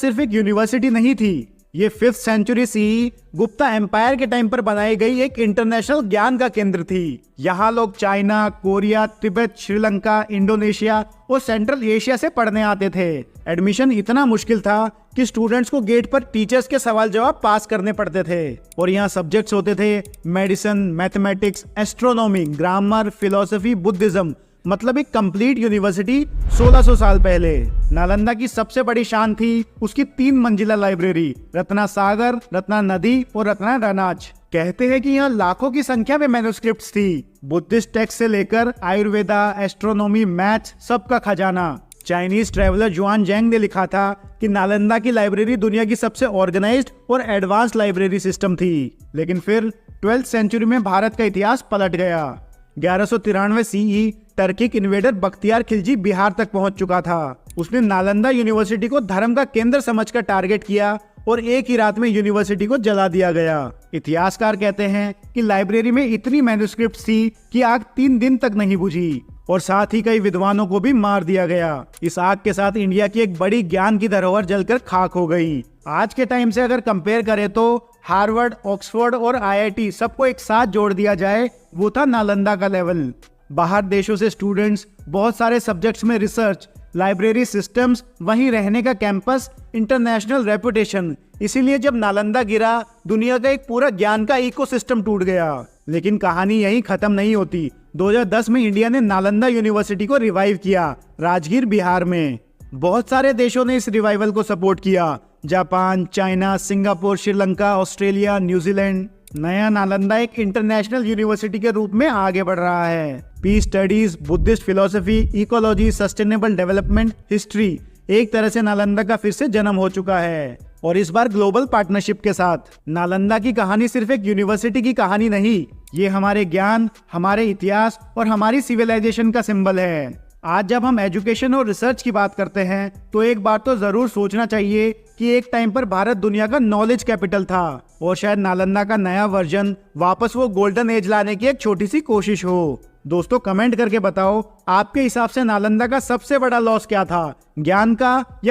सिर्फ एक यूनिवर्सिटी नहीं थी, ये 5th century C Gupta empire के टाइम पर बनाई गई एक इंटरनेशनल ज्ञान का केंद्र थी। यहाँ लोग China, Korea, Tibet, Sri Lanka, Indonesia और सेंट्रल एशिया से पढ़ने आते थे। एडमिशन इतना मुश्किल था कि स्टूडेंट्स को गेट पर टीचर्स के सवाल जवाब पास करने पड़ते थे और यहाँ सब्जेक्ट्स होते थे medicine, mathematics, astronomy, grammar, philosophy, Buddhism, मतलब एक कंप्लीट यूनिवर्सिटी 1600 साल पहले। नालंदा की सबसे बड़ी शान थी उसकी 3 मंजिला लाइब्रेरी, रत्ना सागर, रत्ना नदी और रत्ना रनाच। कहते हैं कि यहाँ लाखों की संख्या में मैन्युस्क्रिप्ट्स थी, बुद्धिस्ट टेक्स्ट से लेकर आयुर्वेदा, एस्ट्रोनॉमी, मैथ्स, सबका खजाना। चाइनीज ट्रेवलर जुआन जेंग ने लिखा था कि नालंदा की लाइब्रेरी दुनिया की सबसे ऑर्गेनाइज्ड और एडवांस लाइब्रेरी सिस्टम थी। लेकिन फिर 12th सेंचुरी में भारत का इतिहास पलट गया। 1193 CE Turkic invader Bakhtiyar Khilji Bihar तक पहुंच चुका था। उसने नालंदा यूनिवर्सिटी को धर्म का केंद्र समझकर टारगेट किया और एक ही रात में यूनिवर्सिटी को जला दिया गया। इतिहासकार कहते हैं कि लाइब्रेरी में इतनी मैन्युस्क्रिप्ट्स थी कि आग 3 दिन तक नहीं बुझी और साथ ही कई विद्वानों को भी मार दिया गया। इस आग के साथ इंडिया की एक बड़ी ज्ञान की धरोहर जलकर खाक हो गई। आज के टाइम से अगर कंपेयर करें तो हार्वर्ड, ऑक्सफोर्ड और आईआईटी सबको एक साथ जोड़ दिया जाए, वो था नालंदा का लेवल। बाहर देशों से स्टूडेंट्स, बहुत सारे सब्जेक्ट्स में रिसर्च, लाइब्रेरी सिस्टम्स, वहीं रहने का कैंपस, इंटरनेशनल रेपुटेशन। इसीलिए जब नालंदा गिरा, दुनिया का एक पूरा ज्ञान का इकोसिस्टम टूट गया। लेकिन कहानी यहीं खत्म नहीं होती। 2010 में इंडिया ने नालंदा यूनिवर्सिटी को रिवाइव किया, राजगीर, बिहार में। बहुत सारे देशों ने इस रिवाइवल को सपोर्ट किया, Japan, China, Singapore, Sri Lanka, Australia, New Zealand. नया नालंदा एक इंटरनेशनल यूनिवर्सिटी के रूप में आगे बढ़ रहा है। Peace studies, Buddhist philosophy, ecology, sustainable development, history, एक तरह से नालंदा का फिर से जन्म हो चुका है और इस बार ग्लोबल पार्टनरशिप के साथ। नालंदा की कहानी सिर्फ एक यूनिवर्सिटी की कहानी नहीं, ये हमारे ज्ञान, हमारे इतिहास और हमारी सिविलाइजेशन का सिंबल है। आज जब हम एजुकेशन और रिसर्च की बात करते हैं तो एक बात तो जरूर सोचना चाहिए कि एक टाइम पर भारत दुनिया का नॉलेज कैपिटल था और शायद नालंदा का नया वर्जन वापस वो गोल्डन एज लाने की एक छोटी सी कोशिश हो। दोस्तों, कमेंट करके बताओ आपके हिसाब से नालंदा का सबसे बड़ा लॉस क्या था, ज्ञान का या